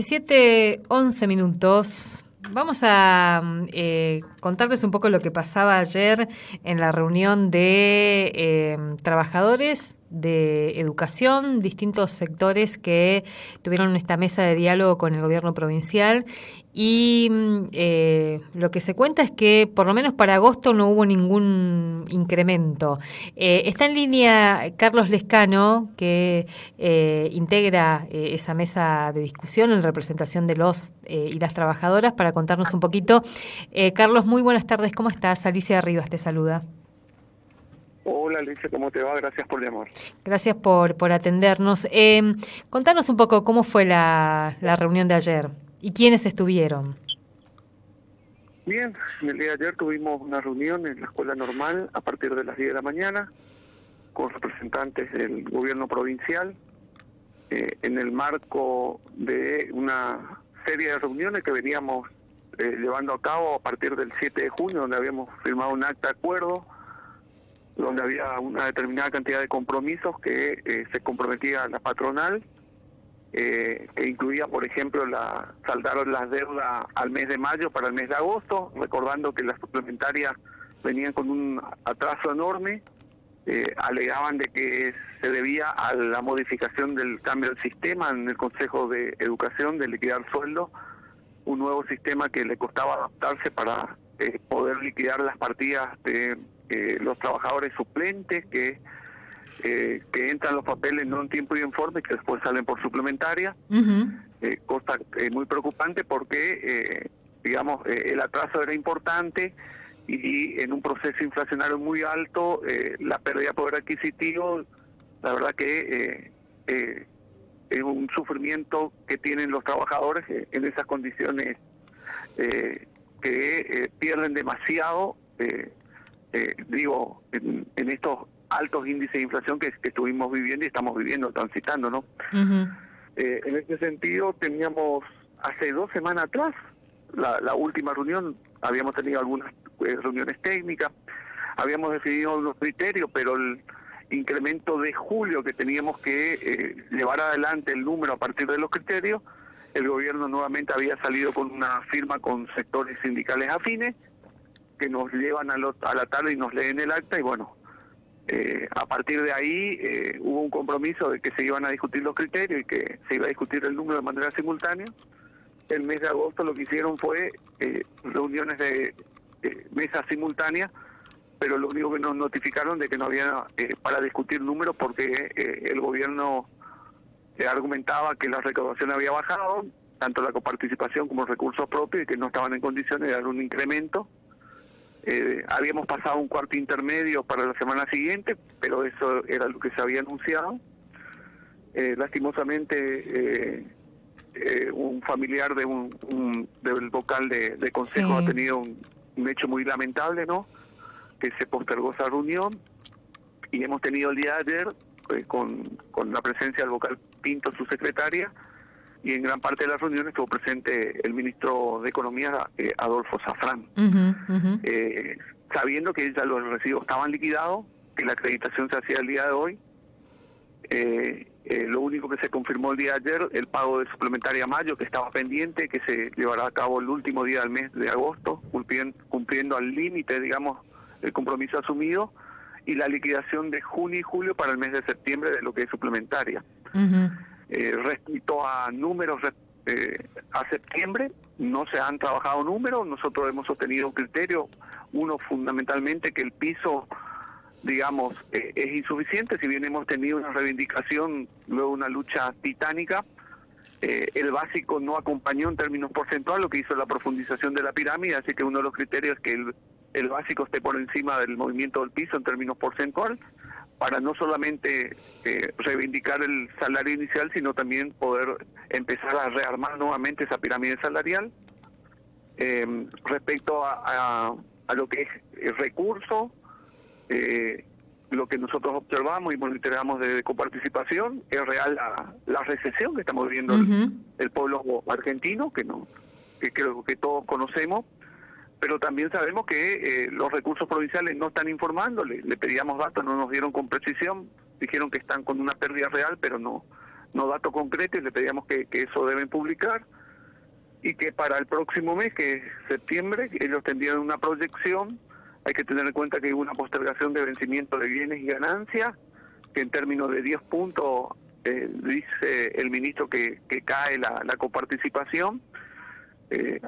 7:11. Vamos a contarles un poco lo que pasaba ayer en la reunión de trabajadores de educación, distintos sectores que tuvieron esta mesa de diálogo con el gobierno provincial y lo que se cuenta es que por lo menos para agosto no hubo ningún incremento. Está en línea Carlos Lescano, que integra esa mesa de discusión en representación de los y las trabajadoras para contarnos un poquito. Carlos, muy buenas tardes, ¿cómo estás? Alicia Rivas te saluda. Hola Alicia, ¿cómo te va? Gracias por llamar. Gracias por atendernos. Contanos un poco cómo fue la reunión de ayer y quiénes estuvieron. Bien, el día de ayer tuvimos una reunión en la escuela normal a partir de las 10 de la mañana con representantes del gobierno provincial en el marco de una serie de reuniones que veníamos llevando a cabo a partir del 7 de junio, donde habíamos firmado un acta de acuerdo, donde había una determinada cantidad de compromisos que se comprometía la patronal, que incluía, por ejemplo, saldar las deudas al mes de mayo para el mes de agosto, recordando que las suplementarias venían con un atraso enorme, alegaban de que se debía a la modificación del cambio del sistema en el Consejo de Educación de liquidar sueldos, un nuevo sistema que le costaba adaptarse para poder liquidar las partidas de los trabajadores suplentes que entran los papeles no en tiempo y en forma y que después salen por suplementaria. Cosa muy preocupante porque, el atraso era importante y en un proceso inflacionario muy alto, la pérdida de poder adquisitivo, la verdad que es un sufrimiento que tienen los trabajadores en esas condiciones que pierden demasiado, en estos altos índices de inflación que estuvimos viviendo y estamos viviendo, transitando, ¿no? En ese sentido, teníamos hace 2 semanas atrás la última reunión, habíamos tenido algunas reuniones técnicas, habíamos definido unos criterios, pero el incremento de julio que teníamos que llevar adelante el número a partir de los criterios, el gobierno nuevamente había salido con una firma con sectores sindicales afines, que nos llevan a la tarde y nos leen el acta y bueno, a partir de ahí hubo un compromiso de que se iban a discutir los criterios y que se iba a discutir el número de manera simultánea. El mes de agosto lo que hicieron fue reuniones de mesas simultáneas, pero lo único que nos notificaron de que no había para discutir números porque el gobierno argumentaba que la recaudación había bajado, tanto la coparticipación como recursos propios, y que no estaban en condiciones de dar un incremento. Habíamos pasado un cuarto intermedio para la semana siguiente, pero eso era lo que se había anunciado. Lastimosamente, un familiar del vocal de consejo ha tenido un hecho muy lamentable, ¿no? Que se postergó esa reunión y hemos tenido el día de ayer con la presencia del vocal Pinto, su secretaria, y en gran parte de las reuniones estuvo presente el ministro de Economía, Adolfo Zafrán. Sabiendo que ya los residuos estaban liquidados, que la acreditación se hacía el día de hoy, lo único que se confirmó el día de ayer, el pago de suplementaria mayo, que estaba pendiente, que se llevará a cabo el último día del mes de agosto, cumpliendo al límite, digamos, el compromiso asumido, y la liquidación de junio y julio para el mes de septiembre de lo que es suplementaria. Respecto a números a septiembre, no se han trabajado números, nosotros hemos sostenido un criterio, uno fundamentalmente que el piso, digamos, es insuficiente, si bien hemos tenido una reivindicación, luego una lucha titánica, el básico no acompañó en términos porcentuales, lo que hizo la profundización de la pirámide, así que uno de los criterios es que el básico esté por encima del movimiento del piso en términos porcentuales, para no solamente reivindicar el salario inicial, sino también poder empezar a rearmar nuevamente esa pirámide salarial. Respecto a lo que es el recurso, lo que nosotros observamos y monitoreamos de coparticipación, es real la recesión que estamos viviendo el pueblo argentino, que creo que todos conocemos, pero también sabemos que los recursos provinciales no están informando, le pedíamos datos, no nos dieron con precisión, dijeron que están con una pérdida real, pero no dato concreto, y le pedíamos que eso deben publicar, y que para el próximo mes, que es septiembre, ellos tendrían una proyección. Hay que tener en cuenta que hubo una postergación de vencimiento de bienes y ganancias, que en términos de 10 puntos, dice el ministro que cae la coparticipación.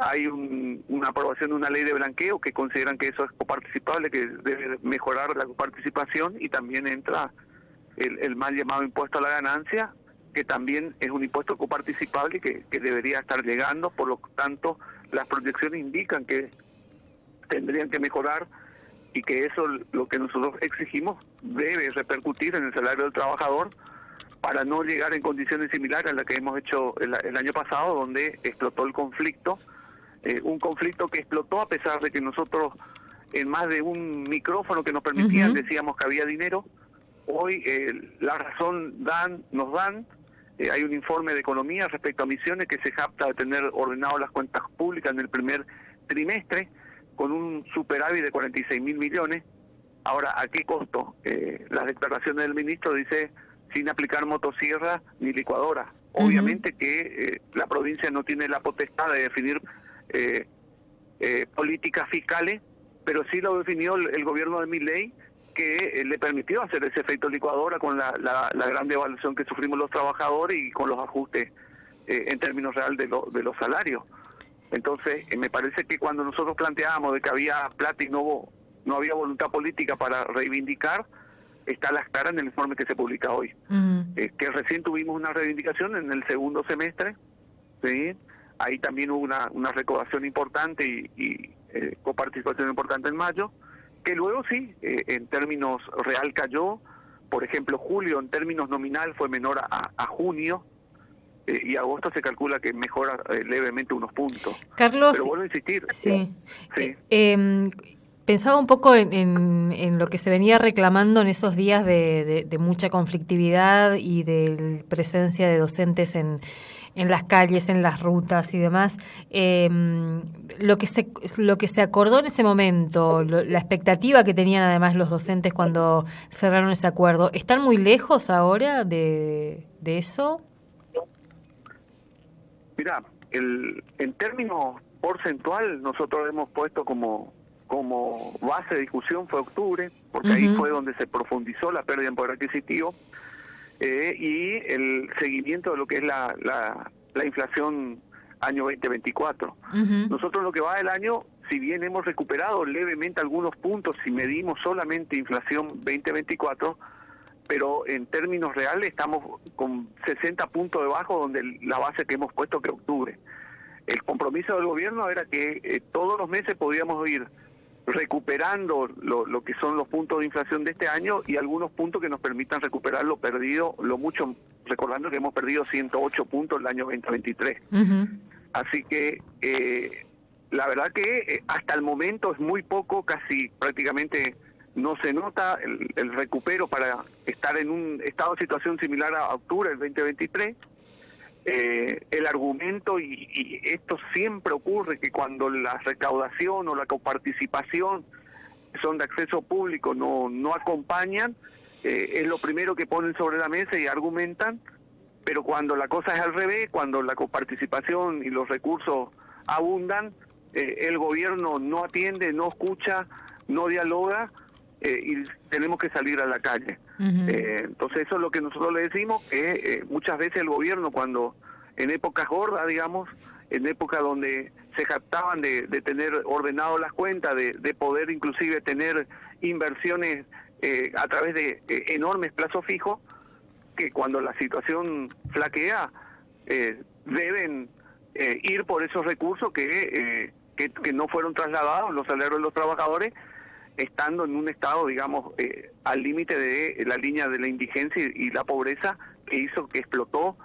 Hay una aprobación de una ley de blanqueo que consideran que eso es coparticipable, que debe mejorar la coparticipación, y también entra el mal llamado impuesto a la ganancia, que también es un impuesto coparticipable que debería estar llegando. Por lo tanto, las proyecciones indican que tendrían que mejorar, y que eso, lo que nosotros exigimos, debe repercutir en el salario del trabajador, para no llegar en condiciones similares a las que hemos hecho el año pasado, donde explotó el conflicto, un conflicto que explotó a pesar de que nosotros, en más de un micrófono que nos permitían, decíamos que había dinero. Hoy la razón nos dan. Hay un informe de economía respecto a Misiones que se jacta de tener ordenado las cuentas públicas en el primer trimestre, con un superávit de 46.000 millones. Ahora, ¿a qué costo? Las declaraciones del ministro dice sin aplicar motosierra ni licuadora. Obviamente que la provincia no tiene la potestad de definir políticas fiscales, pero sí lo definió el gobierno de Milei, que le permitió hacer ese efecto licuadora con la gran devaluación que sufrimos los trabajadores, y con los ajustes en términos reales de los salarios. Entonces, me parece que cuando nosotros planteábamos de que había plata y no había voluntad política para reivindicar, está a las claras en el informe que se publica hoy. Que recién tuvimos una reivindicación en el segundo semestre, ¿sí? Ahí también hubo una recaudación importante y coparticipación importante en mayo, que luego sí, en términos real cayó. Por ejemplo, julio en términos nominal fue menor a junio, y agosto se calcula que mejora levemente unos puntos. Carlos, pero vuelvo a insistir. Sí. Pensaba un poco en lo que se venía reclamando en esos días de mucha conflictividad y de presencia de docentes en las calles, en las rutas y demás. Lo que se acordó en ese momento, la expectativa que tenían además los docentes cuando cerraron ese acuerdo, ¿están muy lejos ahora de eso? Mirá, en términos porcentual, nosotros hemos puesto como base de discusión fue octubre, porque ahí fue donde se profundizó la pérdida en poder adquisitivo, y el seguimiento de lo que es la inflación año 2024. Nosotros lo que va del año, si bien hemos recuperado levemente algunos puntos si medimos solamente inflación 2024, pero en términos reales estamos con 60 puntos debajo donde la base que hemos puesto que octubre. El compromiso del gobierno era que todos los meses podíamos ir recuperando lo que son los puntos de inflación de este año, y algunos puntos que nos permitan recuperar lo perdido, lo mucho, recordando que hemos perdido 108 puntos el año 2023. Así que la verdad que hasta el momento es muy poco, casi prácticamente no se nota el recupero para estar en un estado de situación similar a octubre del 2023. El argumento, y esto siempre ocurre, que cuando la recaudación o la coparticipación son de acceso público no acompañan, es lo primero que ponen sobre la mesa y argumentan, pero cuando la cosa es al revés, cuando la coparticipación y los recursos abundan, el gobierno no atiende, no escucha, no dialoga, y tenemos que salir a la calle. Entonces eso es lo que nosotros le decimos, que muchas veces el gobierno, cuando en épocas gordas, digamos, en épocas donde se jactaban de tener ordenado las cuentas, de poder inclusive tener inversiones a través de enormes plazos fijos, que cuando la situación flaquea, deben ir por esos recursos que no fueron trasladados, los salarios de los trabajadores, estando en un estado, digamos, al límite de la línea de la indigencia y la pobreza, que hizo que explotó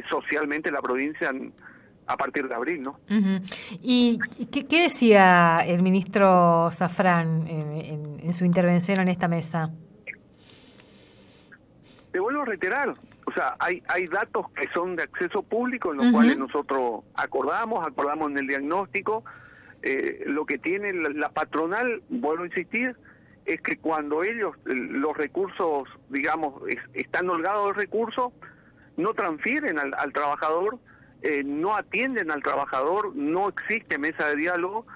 socialmente la provincia a partir de abril, ¿no? ¿Y qué decía el ministro Zafrán en su intervención en esta mesa? Te vuelvo a reiterar, o sea, hay datos que son de acceso público, en los cuales nosotros acordamos en el diagnóstico. Lo que tiene la patronal, vuelvo a insistir, es que cuando ellos, los recursos, digamos, están holgados de recursos, no transfieren al trabajador, no atienden al trabajador, no existe mesa de diálogo,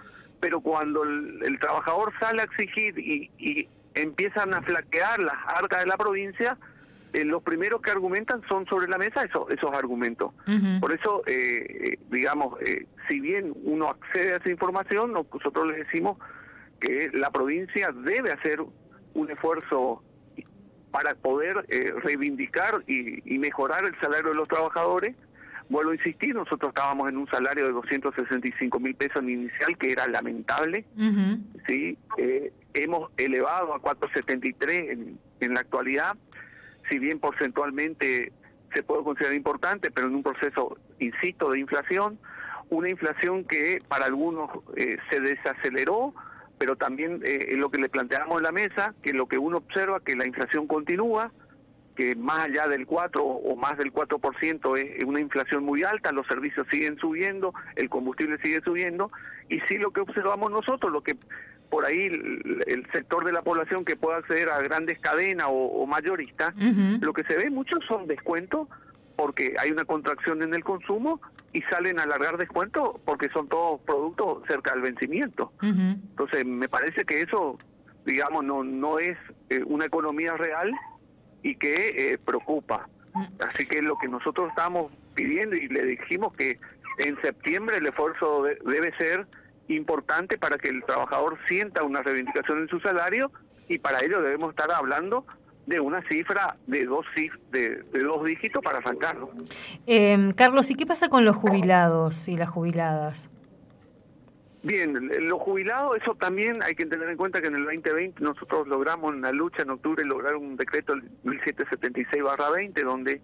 pero cuando el trabajador sale a exigir y empiezan a flaquear las arcas de la provincia, los primeros que argumentan son sobre la mesa esos argumentos. Uh-huh. Por eso, digamos, si bien uno accede a esa información, nosotros les decimos que la provincia debe hacer un esfuerzo para poder reivindicar y mejorar el salario de los trabajadores. Vuelvo a insistir, nosotros estábamos en un salario de 265.000 pesos inicial, que era lamentable. Uh-huh. ¿Sí? Hemos elevado a 473 en la actualidad, si bien porcentualmente se puede considerar importante, pero en un proceso, insisto, de inflación, una inflación que para algunos se desaceleró, pero también lo que le planteamos en la mesa, que lo que uno observa, que la inflación continúa, que más allá del 4 o más del 4% es una inflación muy alta, los servicios siguen subiendo, el combustible sigue subiendo, y sí lo que observamos nosotros, lo que por ahí el sector de la población que pueda acceder a grandes cadenas o mayoristas, uh-huh, lo que se ve mucho son descuentos, porque hay una contracción en el consumo y salen a alargar descuentos porque son todos productos cerca del vencimiento. uh-huh. Entonces me parece que eso, digamos, no es una economía real y que preocupa. Así que lo que nosotros estamos pidiendo, y le dijimos que en septiembre el esfuerzo debe ser importante para que el trabajador sienta una reivindicación en su salario, y para ello debemos estar hablando de una cifra de dos dígitos para arrancarlo. Carlos, ¿y qué pasa con los jubilados y las jubiladas? Bien, los jubilados, eso también hay que tener en cuenta que en el 2020 nosotros logramos en la lucha en octubre lograr un decreto 1776/20, donde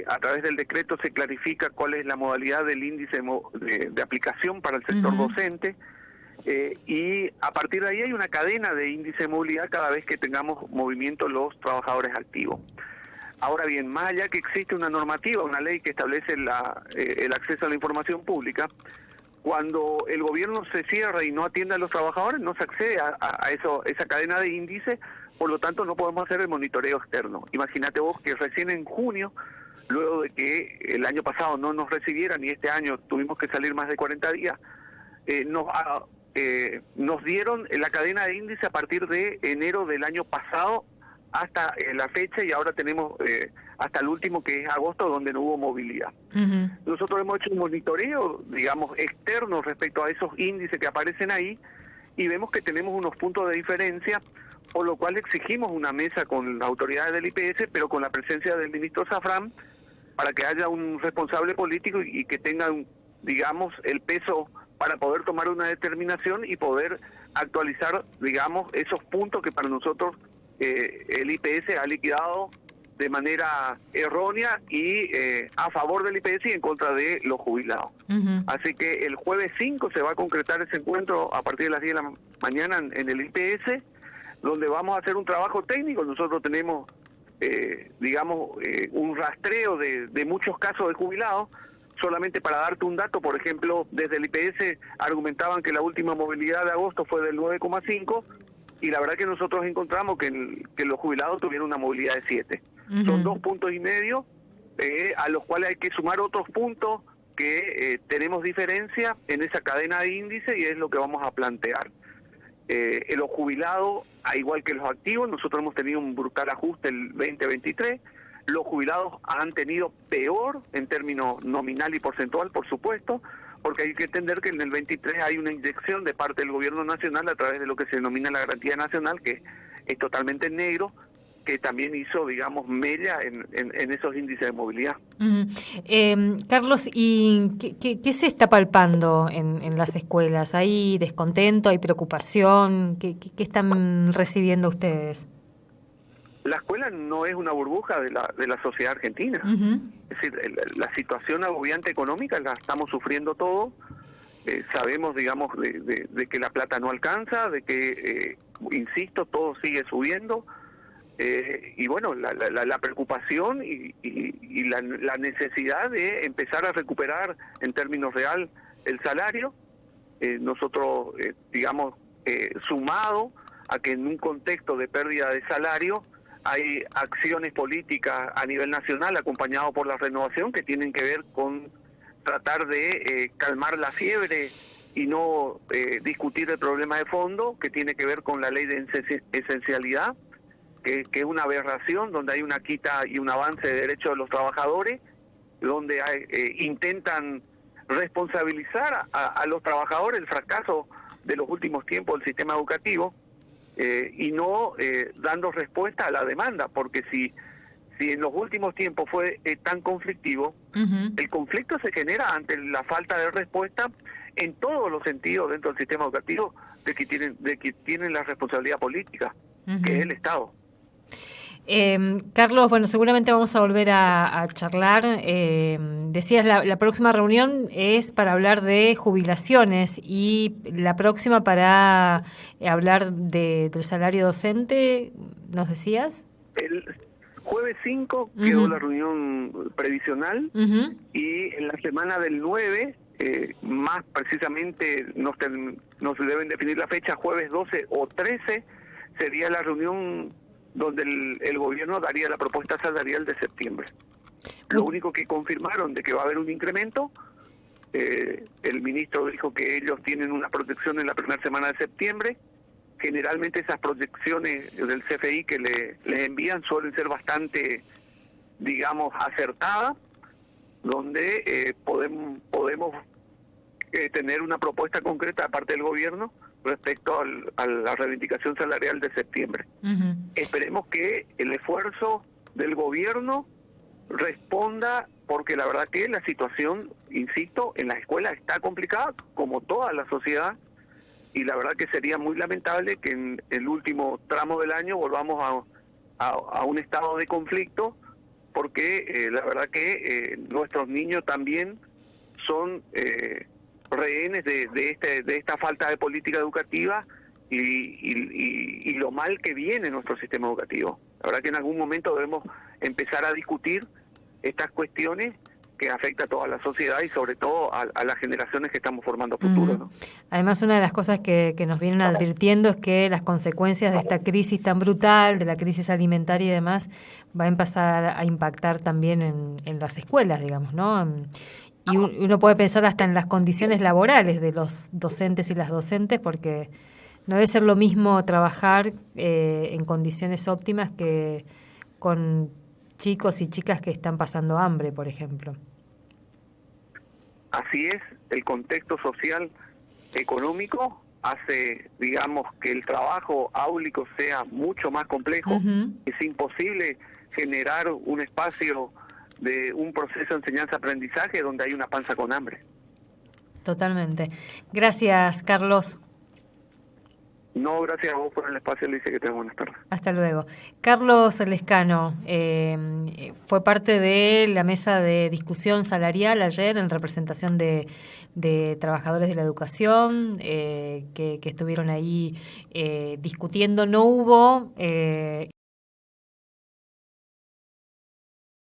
a través del decreto se clarifica cuál es la modalidad del índice de aplicación para el sector uh-huh, docente, y a partir de ahí hay una cadena de índice de movilidad cada vez que tengamos movimiento los trabajadores activos. Ahora bien, más allá que existe una normativa, una ley que establece el acceso a la información pública, cuando el gobierno se cierra y no atiende a los trabajadores, no se accede a esa cadena de índice, por lo tanto no podemos hacer el monitoreo externo. Imagínate vos que recién en junio, luego de que el año pasado no nos recibieran y este año tuvimos que salir más de 40 días, nos dieron la cadena de índice a partir de enero del año pasado hasta la fecha, y ahora tenemos hasta el último, que es agosto, donde no hubo movilidad. uh-huh. Nosotros hemos hecho un monitoreo, digamos, externo respecto a esos índices que aparecen ahí, y vemos que tenemos unos puntos de diferencia, por lo cual exigimos una mesa con las autoridades del IPS, pero con la presencia del ministro Zafrán, para que haya un responsable político y que tenga, digamos, el peso para poder tomar una determinación y poder actualizar, digamos, esos puntos que para nosotros el IPS ha liquidado de manera errónea, y a favor del IPS y en contra de los jubilados. Uh-huh. Así que el jueves 5 se va a concretar ese encuentro a partir de las 10 de la mañana en el IPS, donde vamos a hacer un trabajo técnico. Nosotros tenemos, digamos, un rastreo de muchos casos de jubilados. Solamente para darte un dato, por ejemplo, desde el IPS argumentaban que la última movilidad de agosto fue del 9,5, y la verdad que nosotros encontramos que los jubilados tuvieron una movilidad de 7. Uh-huh. Son 2,5 puntos, a los cuales hay que sumar otros puntos que tenemos diferencia en esa cadena de índice, y es lo que vamos a plantear. Los jubilados, a igual que los activos, nosotros hemos tenido un brutal ajuste el 2023. Los jubilados han tenido peor en términos nominal y porcentual, por supuesto, porque hay que entender que en el 23 hay una inyección de parte del gobierno nacional a través de lo que se denomina la garantía nacional, que es totalmente negro, que también hizo, digamos, mella en esos índices de movilidad. Uh-huh. Carlos, ¿y qué se está palpando en las escuelas? ¿Hay descontento, hay preocupación? ¿Qué están recibiendo ustedes? La escuela no es una burbuja de la sociedad argentina. Uh-huh. Es decir, la situación agobiante económica la estamos sufriendo todos. Sabemos, digamos, de que la plata no alcanza, de que, insisto, todo sigue subiendo. Y bueno, la preocupación y la necesidad de empezar a recuperar en términos real el salario. Nosotros, digamos, sumado a que en un contexto de pérdida de salario, hay acciones políticas a nivel nacional acompañado por la renovación que tienen que ver con tratar de calmar la fiebre y no discutir el problema de fondo, que tiene que ver con la ley de esencialidad, que es una aberración, donde hay una quita y un avance de derechos de los trabajadores, donde intentan responsabilizar a los trabajadores el fracaso de los últimos tiempos del sistema educativo, y no dando respuesta a la demanda, porque si en los últimos tiempos fue tan conflictivo, el conflicto se genera ante la falta de respuesta en todos los sentidos dentro del sistema educativo de que tienen la responsabilidad política, que es el Estado. Carlos, bueno, seguramente vamos a volver a charlar. Decías, la próxima reunión es para hablar de jubilaciones y la próxima para hablar del salario docente, ¿nos decías? El jueves 5 quedó la reunión previsional, y en la semana del 9, más precisamente nos deben definir la fecha, jueves 12 o 13, sería la reunión donde el gobierno daría la propuesta salarial de septiembre. Lo único que confirmaron de que va a haber un incremento, el ministro dijo que ellos tienen una protección en la primera semana de septiembre. Generalmente esas proyecciones del CFI que les envían suelen ser bastante, digamos, acertadas, donde podemos tener una propuesta concreta de parte del gobierno respecto a la reivindicación salarial de septiembre. Esperemos que el esfuerzo del gobierno responda, porque la verdad que la situación, insisto, en las escuelas está complicada, como toda la sociedad, y la verdad que sería muy lamentable que en el último tramo del año volvamos a un estado de conflicto, porque la verdad que nuestros niños también son rehenes de esta falta de política educativa y lo mal que viene nuestro sistema educativo. La verdad que en algún momento debemos empezar a discutir estas cuestiones que afecta a toda la sociedad y sobre todo a las generaciones que estamos formando futuro, ¿no? Además, una de las cosas que nos vienen advirtiendo es que las consecuencias de esta crisis tan brutal, de la crisis alimentaria y demás, va a empezar a impactar también en las escuelas, digamos, ¿no? Y uno puede pensar hasta en las condiciones laborales de los docentes y las docentes, porque no debe ser lo mismo trabajar en condiciones óptimas que con chicos y chicas que están pasando hambre, por ejemplo. Así es, el contexto social económico hace, digamos, que el trabajo áulico sea mucho más complejo. Es imposible generar un espacio de un proceso de enseñanza-aprendizaje donde hay una panza con hambre. Totalmente. Gracias, Carlos. No, gracias a vos por el espacio, Alicia, que tengas buenas tardes. Hasta luego. Carlos Lescano fue parte de la mesa de discusión salarial ayer en representación de trabajadores de la educación que estuvieron ahí discutiendo. No hubo